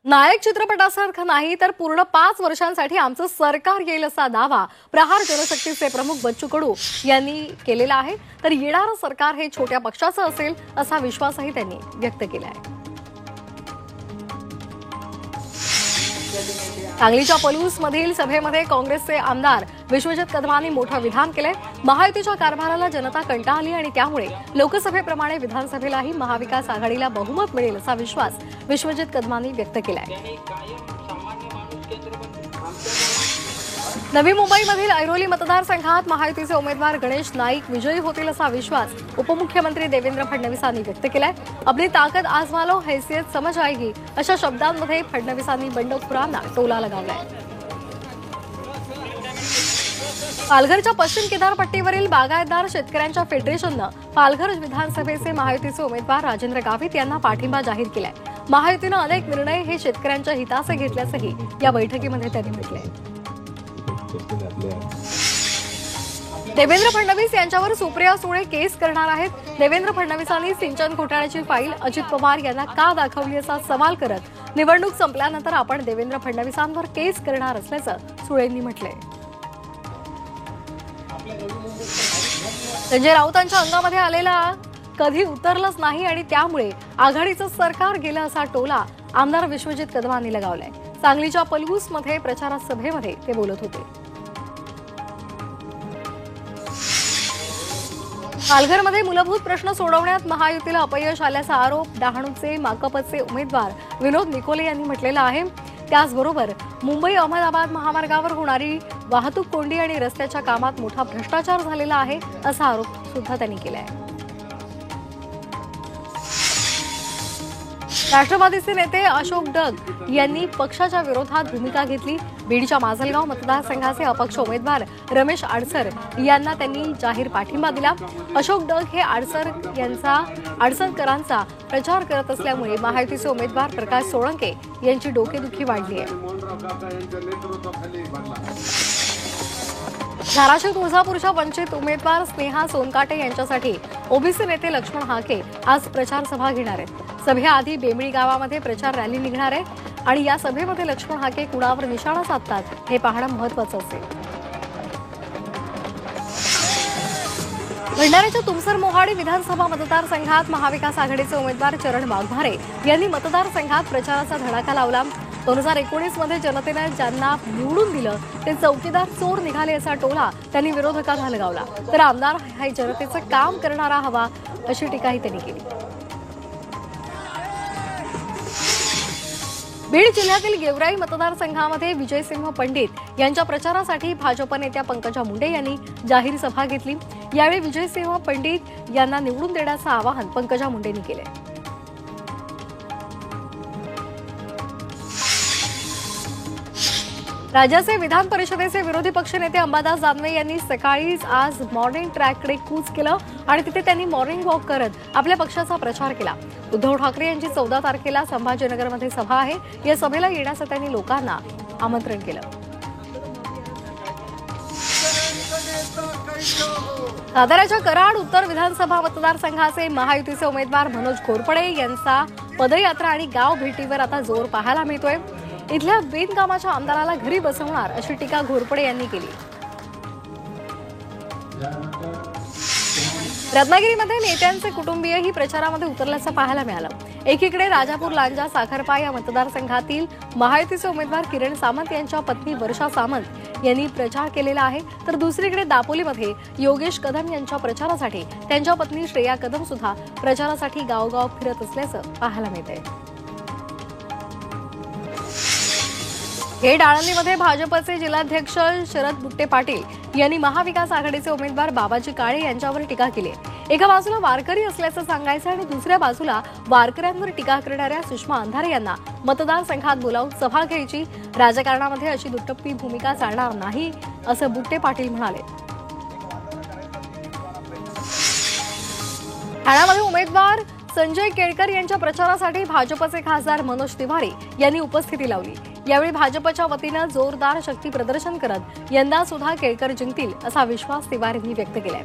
नायक चित्रपटासारखं नाही तर पूर्ण 5 वर्षांसाठी आमचं सरकार येईल असा दावा प्रहार जनशक्तीचे प्रमुख बच्चू कडू यांनी केलेला आहे। तर येणारं सरकार हे छोट्या पक्षाचं असेल असा विश्वासही त्यांनी व्यक्त केला आहे। सांगलीच्या पलूस मधील सभेमध्ये काँग्रेसचे आमदार विश्वजित कदमांनी मोठं विधान केले। महायुतीच्या कारभाराला जनता कंटाळली आणि त्यामुळे लोकसभेप्रमाणे विधानसभेलाही महाविकास आघाडीला बहुमत मिळेल असा विश्वास विश्वजित कदमांनी व्यक्त केलाय। नवी मुंबईमधील ऐरोली मतदारसंघात महायुतीचे उमेदवार गणेश नाईक विजयी होतील असा विश्वास उपमुख्यमंत्री देवेंद्र फडणवीसांनी व्यक्त केलाय। अपनी ताकद आजमा लो, हैसियत समझ आएगी अशा शब्दांमध्ये फडणवीसांनी बंडखोरांना टोला लगावलाय। पालघरच्या पश्चिम किनारपट्टीवरील बागायतदार शेतकऱ्यांच्या फेडरेशननं पालघर विधानसभेचे महायुतीचे उमेदवार राजेंद्र गावित यांना पाठिंबा जाहीर केलाय। महायुतीनं अनेक निर्णय हे शेतकऱ्यांच्या हिताचे घेतल्याचंही या बैठकीमध्ये त्यांनी म्हटलंय। देवेंद्र फडणवीस यांच्यावर सुप्रिया सुळे केस करणार आहेत। देवेंद्र फडणवीसांनी सिंचन घोटाळ्याची फाईल अजित पवार यांना का दाखवली असा सवाल करत निवडणूक संपल्यानंतर आपण देवेंद्र फडणवीसांवर केस करणार असल्याचं सुळेंनी म्हटलंय। संजय राऊतांच्या अंगामध्ये आलेला कधी उतरलंच नाही आणि त्यामुळे आघाडीचं सरकार गेलं असा टोला आमदार विश्वजित कदमांनी लगावलाय। सांगलीच्या पलूसमध्ये प्रचार सभेमध्ये ते बोलत होते। पालघरमध्ये मूलभूत प्रश्न सोडवण्यात महायुतीला अपयश आल्याचा आरोप डहाणूचे माकपचे उमेदवार विनोद निकोले यांनी म्हटलेला आहे। त्याचबरोबर मुंबई अहमदाबाद महामार्गावर होणारी वाहतूक कोंडी आणि रस्त्याच्या कामात मोठा भ्रष्टाचार झालेला आहे असा आरोप सुद्धा त्यांनी केला आहे। राष्ट्रवादीचे नेते अशोक डग यांनी पक्षाच्या विरोधात भूमिका घेतली। बीडच्या माजलगाव मतदारसंघाचे अपक्ष उमेदवार रमेश आडसर यांना त्यांनी जाहीर पाठिंबा दिला। अशोक डग हे आडसरकरांचा प्रचार करत असल्यामुळे महायुतीचे उमेदवार प्रकाश सोळंके यांची डोकेदुखी वाढली आहे। धाराशिव तुळजापूरच्या वंचित उमेदवार स्नेहा सोनकाटे यांच्यासाठी ओबीसी नेते लक्ष्मण हाके आज प्रचार सभा घेणार आहेत। सभेआधी बेंबळी गावामध्ये प्रचार रॅली निघणार आहे आणि या सभेमध्ये लक्ष्मण हाके कुणावर निशाणा साधतात हे पाहणं महत्त्वाचं असेल। भंडाऱ्याच्या तुमसर मोहाडी विधानसभा मतदारसंघात महाविकास आघाडीचे उमेदवार चरण वाघमारे यांनी मतदारसंघात प्रचाराचा धडाका लावला। 2019 मध्ये जनतेने ज्यांना निवडून दिलं ते चौकीदार चोर निघाले असा टोला त्यांनी विरोधकांना लगावला। तर आमदार हे जनतेचं काम करणारा हवा अशी टीकाही त्यांनी केली। बीड जिल्ह्यातील गेवराई मतदारसंघामध्ये विजयसिंह पंडित यांच्या प्रचारासाठी भाजप नेत्या पंकजा मुंडे यांनी जाहीर सभा घेतली। यावेळी विजयसिंह पंडित यांना निवडून देण्याचं आवाहन पंकजा मुंडेंनी केले। राज्याचे विधान परिषदेचे विरोधी पक्षनेते अंबादास दानवे यांनी सकाळीच आज मॉर्निंग ट्रॅककडे कूच केलं आणि तिथे त्यांनी मॉर्निंग वॉक करत आपल्या पक्षाचा प्रचार केला। उद्धव ठाकरे यांची 14 तारखेला संभाजीनगरमध्ये सभा आहे। या सभेला येण्याचं त्यांनी लोकांना आमंत्रण केलं। साताऱ्याच्या कराड उत्तर विधानसभा मतदारसंघाचे महायुतीचे उमेदवार मनोज घोरपडे यांचा पदयात्रा आणि गाव भेटीवर आता जोर पाहायला मिळतोय। इथल्या बिनकामाच्या आमदाराला घरी बसवणार अशी टीका घोरपडे यांनी केली। रत्नागिरीमध्ये नेत्यांचे कुटुंबीयही प्रचारामध्ये उतरल्याचं पाहायला मिळालं। एकीकडे राजापूर लांजा साखरपा या मतदारसंघातील महायुतीचे उमेदवार किरण सामंत यांच्या पत्नी वर्षा सामंत यांनी प्रचार केलेला आहे, तर दुसरीकडे दापोलीमध्ये योगेश कदम यांच्या प्रचारासाठी त्यांच्या पत्नी श्रेया कदम सुद्धा प्रचारासाठी गावगाव फिरत असल्याचं पाहायला मिळतंय। खेड आळंदीमध्ये भाजपचे जिल्हाध्यक्ष शरद बुट्टे पाटील यांनी महाविकास आघाडीचे उमेदवार बाबाजी काळे यांच्यावर टीका केली आहे। एका बाजूला वारकरी असल्याचं सांगायचं आणि दुसऱ्या बाजूला वारकऱ्यांवर टीका करणाऱ्या सुषमा अंधारे यांना मतदारसंघात बोलावून सभा घ्यायची। राजकारणामध्ये अशी दुटप्पी भूमिका चालणार नाही असं बुट्टे पाटील म्हणाले। ठाण्यामध्ये उमेदवार संजय केळकर यांच्या प्रचारासाठी भाजपचे खासदार मनोज तिवारी यांनी उपस्थिती लावली। यावेळी भाजपच्या वतीनं जोरदार शक्ती प्रदर्शन करत यंदा सुद्धा केळकर जिंकतील असा विश्वास तिवारींनी व्यक्त केलाय।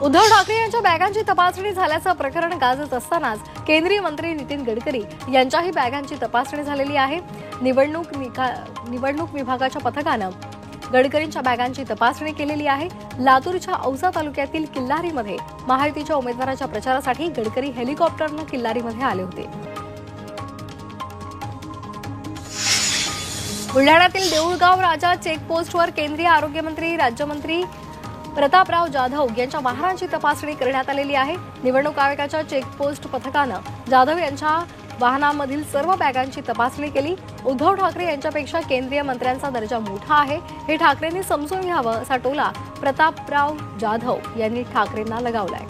उद्धव ठाकरे यांच्या बॅगांची तपासणी झाल्याचं प्रकरण गाजत असतानाच केंद्रीय मंत्री नितीन गडकरी यांच्याही बॅगांची तपासणी झालेली आहे। निवडणूक विभागाच्या पथकानं गडकरींच्या बॅगांची तपासणी केलेली आहे। लातूरच्या औसा तालुक्यातील किल्लारीमध्ये महायुतीच्या उमेदवाराच्या प्रचारासाठी गडकरी हेलिकॉप्टरनं किल्लारीमध्ये आले होते। बुलढाण्यातील देऊळगाव राजा चेकपोस्टवर केंद्रीय आरोग्यमंत्री राज्यमंत्री प्रतापराव जाधव यांच्या वाहनांची तपासणी करण्यात आलेली आहे। निवडणूक आयोगाच्या चेकपोस्ट पथकानं जाधव यांच्या वाहनांमधील सर्व बॅगांची तपासणी केली। उद्धव ठाकरे यांच्यापेक्षा केंद्रीय मंत्र्यांचा दर्जा मोठा आहे, हे ठाकरेंनी समजून घ्यावं असा टोला प्रतापराव जाधव यांनी ठाकरेंना लगावलाय।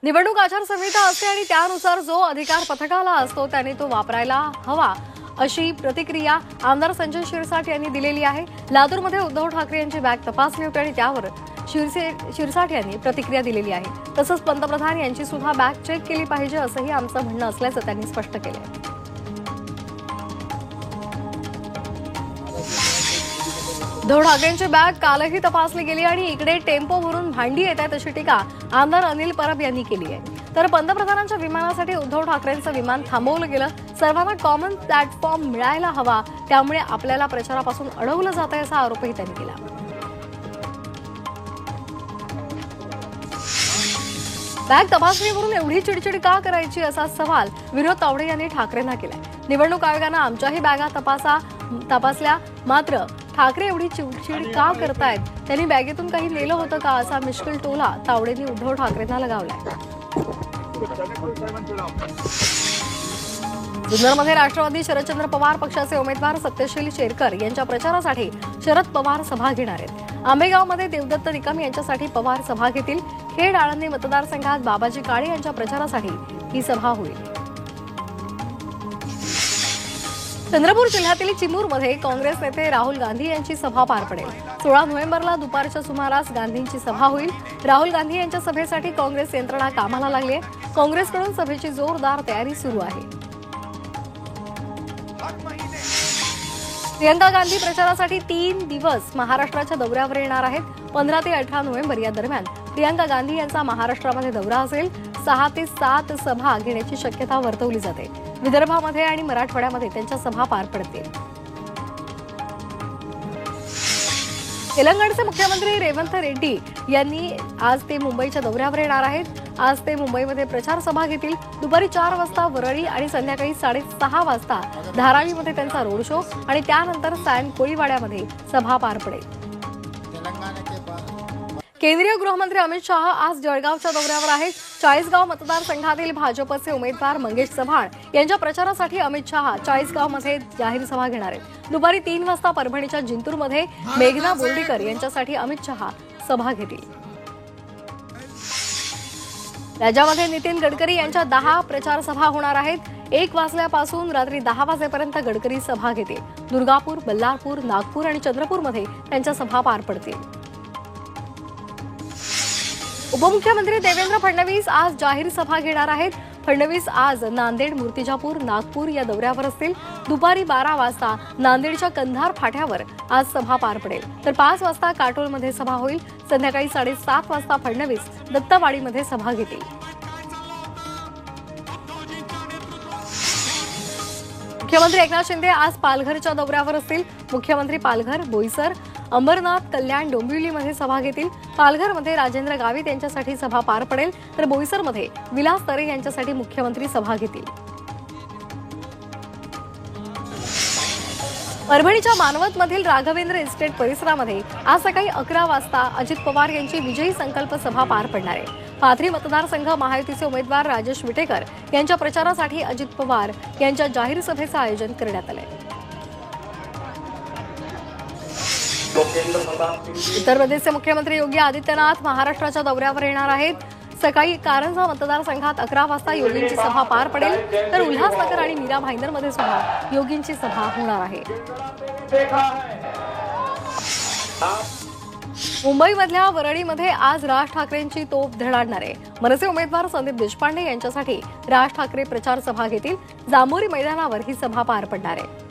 निवडणूक आचारसंहिता असते आणि त्यानुसार जो अधिकार पथकाला असतो त्याने तो वापरायला हवा अशी प्रतिक्रिया आमदार संजय शिरसाट यांनी दिलेली आहे। लातूरमध्ये उद्धव ठाकरे यांची बॅग तपासणी होती आणि त्यावर शिरसाट यांनी प्रतिक्रिया दिलेली आहे। तसंच पंतप्रधान यांची सुद्धा बॅग चेक केली पाहिजे असंही आमचं म्हणणं असल्याचं त्यांनी स्पष्ट केलंय। उद्धव ठाकरेंची बॅग कालही तपासली गेली आणि इकडे टेम्पो भरून भांडी येत आहेत अशी टीका आमदार अनिल परब यांनी केली आहे। तर पंतप्रधानांच्या विमानासाठी उद्धव ठाकरेंचं विमान थांबवलं गेलं। सर्वांना कॉमन प्लॅटफॉर्म मिळायला हवा, त्यामुळे आपल्याला प्रचारापासून अडवलं जात आहे असा आरोपही त्यांनी केला। बॅग तपासणीवरून एवढी चिडचिड का करायची असा सवाल विनोद तावडे यांनी ठाकरेंना केलाय। निवडणूक आयोगानं आमच्याही बॅगा तपासल्या, मात्र ठाकरे एवढी चिडचिड का करतायत, त्यांनी बॅगेतून काही नेलं होतं का असा मिश्किल टोला तावडेंनी उद्धव ठाकरेंना लगावलाय। जुन्नरमध्ये राष्ट्रवादी शरदचंद्र पवार पक्षाचे उमेदवार सत्यशील शेरकर यांच्या प्रचारासाठी शरद पवार सभा घेणार आहेत। आंबेगावमध्ये देवदत्त निकम यांच्यासाठी पवार सभा घेतील। खेड आळंदी मतदारसंघात बाबाजी काळे यांच्या प्रचारासाठी ही सभा होईल। चंद्रपूर जिल्ह्यातील चिमूरमध्ये काँग्रेस नेते राहुल गांधी यांची सभा पार पडेल। 16 नोव्हेंबरला दुपारच्या सुमारास गांधींची सभा होईल। राहुल गांधी यांच्या सभेसाठी काँग्रेस यंत्रणा कामाला लागली आहे। काँग्रेसकडून सभेची जोरदार तयारी सुरू आहे। प्रियंका गांधी प्रचारासाठी 3 दिवस महाराष्ट्राच्या दौऱ्यावर येणार आहेत। 15 ते 18 नोव्हेंबर या दरम्यान प्रियंका गांधी यांचा महाराष्ट्रामध्ये दौरा असेल। 6 ते 7 सभा घेण्याची शक्यता वर्तवली जाते। विदर्भामध्ये आणि मराठवाड्यामध्ये त्यांच्या सभा पार पडतील। तेलंगणचे मुख्यमंत्री रेवंत रेड्डी यांनी आज ते मुंबईच्या दौऱ्यावर येणार आहेत। आज ते मुंबईमध्ये प्रचार सभा घेतील। दुपारी 4 वाजता वरळी आणि संध्याकाळी 6:30 वाजता धारावीमध्ये त्यांचा रोड शो आणि त्यानंतर सॅन कोळीवाड्यामध्ये सभा पार पडेल। केंद्रीय गृहमंत्री अमित शाह आज जळगावच्या दौऱ्यावर आहेत। 40गाव मतदारसंघातील भाजपचे उमेदवार मंगेश चव्हाण यांच्या प्रचारासाठी अमित शाह 40गावमध्ये जाहीर सभा घेणार आहेत। दुपारी 3 वाजता परभणीच्या जिंतूरमध्ये मेघना बोर्डीकर यांच्यासाठी अमित शाह सभा घेतील। राज्यामध्ये नितीन गडकरी यांच्या 10 प्रचार सभा होणार आहेत। 1 वाजल्यापासून रात्री 10 वाजेपर्यंत गडकरी सभा घेतील। दुर्गापूर, बल्लारपूर, नागपूर आणि चंद्रपूरमध्ये त्यांच्या सभा पार पडतील। उपमुख्यमंत्री देवेंद्र फडणवीस आज जाहीर सभा घेणार आहेत। फडणवीस आज नांदेड, मूर्तिजापूर, नागपूर या दौऱ्यावर असतील। दुपारी 12 वाजता नांदेडच्या कंधार फाट्यावर आज सभा पार पडेल, तर 5 वाजता काटोलमध्ये सभा होईल। संध्याकाळी 7:30 वाजता फडणवीस दत्तवाडीमध्ये सभा घेतील। मुख्यमंत्री एकनाथ शिंदे आज पालघरच्या दौऱ्यावर असतील। मुख्यमंत्री पालघर, बोईसर, अंबरनाथ, कल्याण, डोंबिवलीमध्ये सभा घेतील। पालघरमध्ये राजेंद्र गावित यांच्यासाठी सभा पार पडेल, तर बोईसरमध्ये विलास तरे यांच्यासाठी मुख्यमंत्री सभा घेतील। परभणीच्या मानवतमधील राघवेंद्र इस्टेट परिसरामध्ये आज सकाळी 11 वाजता अजित पवार यांची विजयी संकल्प सभा पार पडणार आहे। पाथरी मतदारसंघ महायुतीचे उमेदवार राजेश विटेकर यांच्या प्रचारासाठी अजित पवार यांच्या जाहीर सभेचं आयोजन करण्यात आलंय। उत्तर प्रदेशचे मुख्यमंत्री योगी आदित्यनाथ महाराष्ट्राच्या दौऱ्यावर येणार आहेत। सकाळी कारंजा मतदारसंघात 11 वाजता योगींची सभा पार पडेल, तर उल्हासनगर आणि मीरा भाईंदरमध्ये सुद्धा योगींची सभा होणार आहे। मुंबईमधल्या वरळीमध्ये आज राज ठाकरेंची तोफ धडाडणार आहे। मनसे उमेदवार संदीप देशपांडे यांच्यासाठी राज ठाकरे प्रचार सभा घेतील। जांभोरी मैदानावर ही सभा पार पडणार आहे।